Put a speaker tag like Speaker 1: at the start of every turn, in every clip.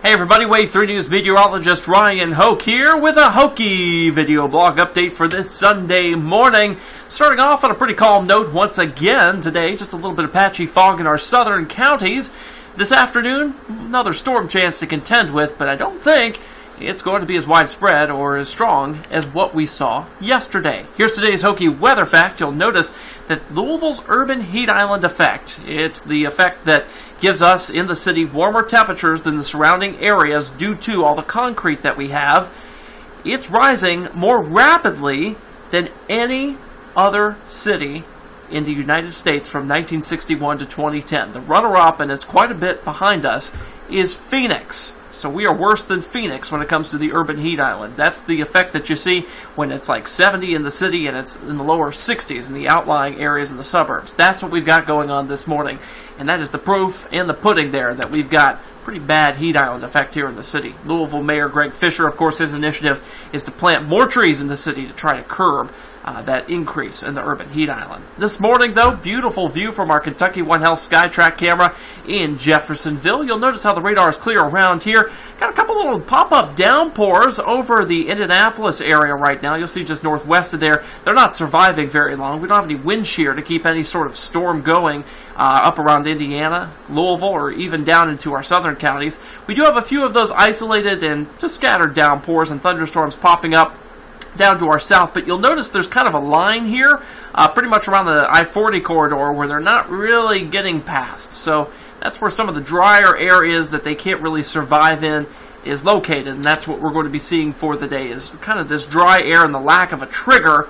Speaker 1: Hey everybody, Wave 3 News Meteorologist Ryan Hoke here with a Hokey video blog update for this Sunday morning. Starting off on a pretty calm note once again today, just a little bit of patchy fog in our southern counties. This afternoon, another storm chance to contend with, but I don't think it's going to be as widespread or as strong as what we saw yesterday. Here's today's Hokey weather fact. You'll notice that Louisville's urban heat island effect, it's the effect that gives us in the city warmer temperatures than the surrounding areas due to all the concrete that we have. It's rising more rapidly than any other city in the United States from 1961 to 2010. The runner-up, and it's quite a bit behind us, is Phoenix. So we are worse than Phoenix when it comes to the urban heat island. That's the effect that you see when it's like 70 in the city and it's in the lower 60s in the outlying areas in the suburbs. That's what we've got going on this morning. And that is the proof in the pudding there that we've got pretty bad heat island effect here in the city. Louisville Mayor Greg Fisher, of course, his initiative is to plant more trees in the city to try to curb that increase in the urban heat island. This morning, though, beautiful view from our Kentucky One Health SkyTrack camera in Jeffersonville. You'll notice how the radar is clear around here. Got a couple little pop-up downpours over the Indianapolis area right now. You'll see just northwest of there. They're not surviving very long. We don't have any wind shear to keep any sort of storm going up around Indiana, Louisville, or even down into our southern counties. We do have a few of those isolated and just scattered downpours and thunderstorms popping up down to our south, but you'll notice there's kind of a line here, pretty much around the I-40 corridor where they're not really getting past. So that's where some of the drier areas that they can't really survive in is located, and that's what we're going to be seeing for the day, is kind of this dry air and the lack of a trigger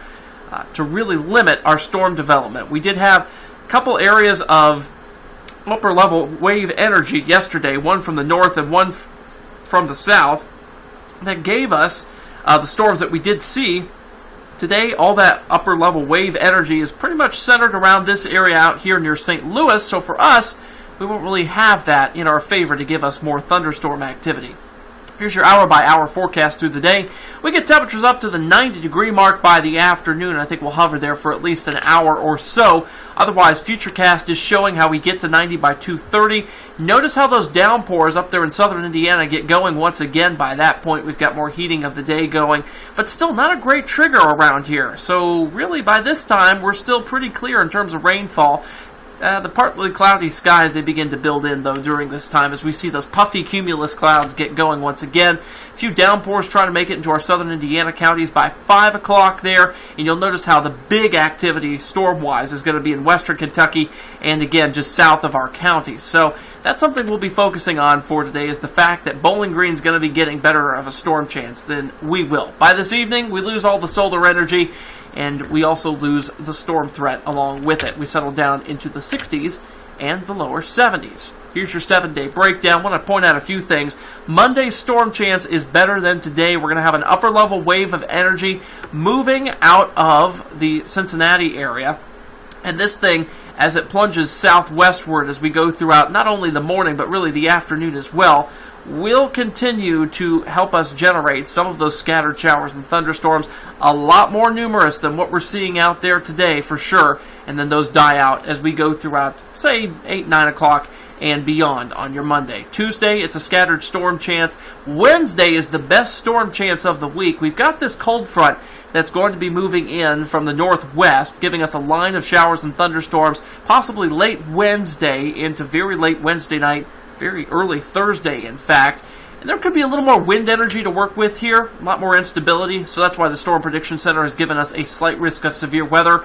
Speaker 1: to really limit our storm development. We did have a couple areas of upper level wave energy yesterday, one from the north and one from the south, that gave us the storms that we did see. Today, all that upper level wave energy is pretty much centered around this area out here near St. Louis, so for us, we won't really have that in our favor to give us more thunderstorm activity. Here's your hour-by-hour forecast through the day. We get temperatures up to the 90-degree mark by the afternoon, and I think we'll hover there for at least an hour or so. Otherwise, Futurecast is showing how we get to 90 by 2:30. Notice how those downpours up there in southern Indiana get going once again. By that point, we've got more heating of the day going, but still not a great trigger around here. So really, by this time, we're still pretty clear in terms of rainfall. The partly cloudy skies, they begin to build in, though, during this time as we see those puffy cumulus clouds get going once again. A few downpours trying to make it into our southern Indiana counties by 5 o'clock there, and you'll notice how the big activity, storm-wise, is going to be in western Kentucky and, again, just south of our counties. So that's something we'll be focusing on for today, is the fact that Bowling Green's going to be getting better of a storm chance than we will. By this evening, we lose all the solar energy, and we also lose the storm threat along with it. We settle down into the 60s and the lower 70s. Here's your 7-day breakdown. I want to point out a few things. Monday's storm chance is better than today. We're going to have an upper level wave of energy moving out of the Cincinnati area. And this thing, as it plunges southwestward as we go throughout not only the morning but really the afternoon as well, will continue to help us generate some of those scattered showers and thunderstorms, a lot more numerous than what we're seeing out there today for sure, and then those die out as we go throughout, say, 8, 9 o'clock and beyond on your Monday. Tuesday, it's a scattered storm chance. Wednesday is the best storm chance of the week. We've got this cold front that's going to be moving in from the northwest, giving us a line of showers and thunderstorms, possibly late Wednesday into very late Wednesday night, very early Thursday, in fact. And there could be a little more wind energy to work with here, a lot more instability, so that's why the Storm Prediction Center has given us a slight risk of severe weather.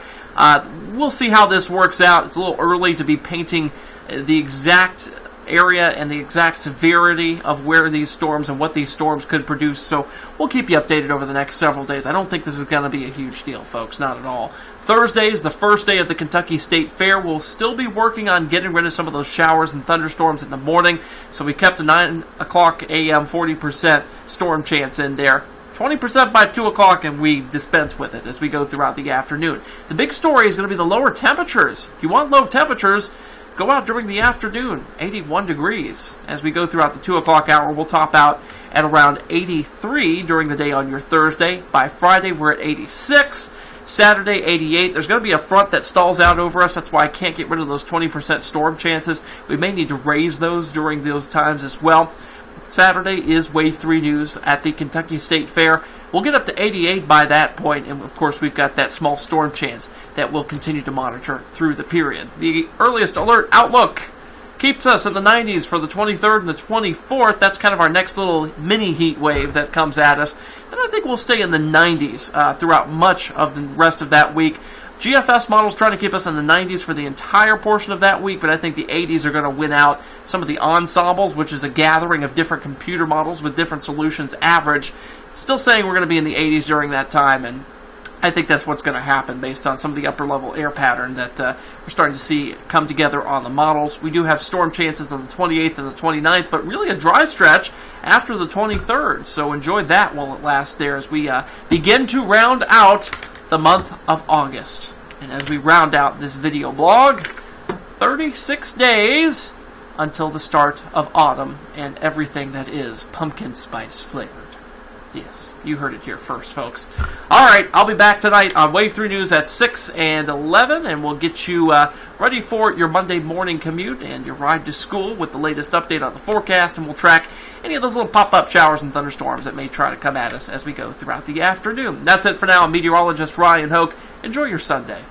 Speaker 1: We'll see how this works out. It's a little early to be painting the exact area and the exact severity of where these storms and what these storms could produce, so we'll keep you updated over the next several days. I don't think this is going to be a huge deal, folks, not at all. Thursday is the first day of the Kentucky State Fair. We'll still be working on getting rid of some of those showers and thunderstorms in the morning, so we kept a 9 o'clock a.m. 40% storm chance in there. 20% by 2 o'clock, and we dispense with it as we go throughout the afternoon. The big story is going to be the lower temperatures. If you want low temperatures, go out during the afternoon, 81 degrees. As we go throughout the 2 o'clock hour, we'll top out at around 83 during the day on your Thursday. By Friday, we're at 86. Saturday, 88. There's going to be a front that stalls out over us. That's why I can't get rid of those 20% storm chances. We may need to raise those during those times as well. Saturday is Wave 3 news at the Kentucky State Fair. We'll get up to 88 by that point, and of course we've got that small storm chance that we'll continue to monitor through the period. The earliest alert outlook keeps us in the 90s for the 23rd and the 24th. That's kind of our next little mini heat wave that comes at us. And I think we'll stay in the 90s throughout much of the rest of that week. GFS models trying to keep us in the 90s for the entire portion of that week, but I think the 80s are going to win out. Some of the ensembles, which is a gathering of different computer models with different solutions average, still saying we're going to be in the 80s during that time, and I think that's what's going to happen based on some of the upper-level air pattern that we're starting to see come together on the models. We do have storm chances on the 28th and the 29th, but really a dry stretch after the 23rd, so enjoy that while it lasts there as we begin to round out the month of August. And as we round out this video blog, 36 days until the start of autumn and everything that is pumpkin spice flavored. Yes, you heard it here first, folks. All right, I'll be back tonight on Wave 3 News at 6 and 11, and we'll get you ready for your Monday morning commute and your ride to school with the latest update on the forecast, and we'll track any of those little pop-up showers and thunderstorms that may try to come at us as we go throughout the afternoon. That's it for now. I'm Meteorologist Ryan Hoke. Enjoy your Sunday.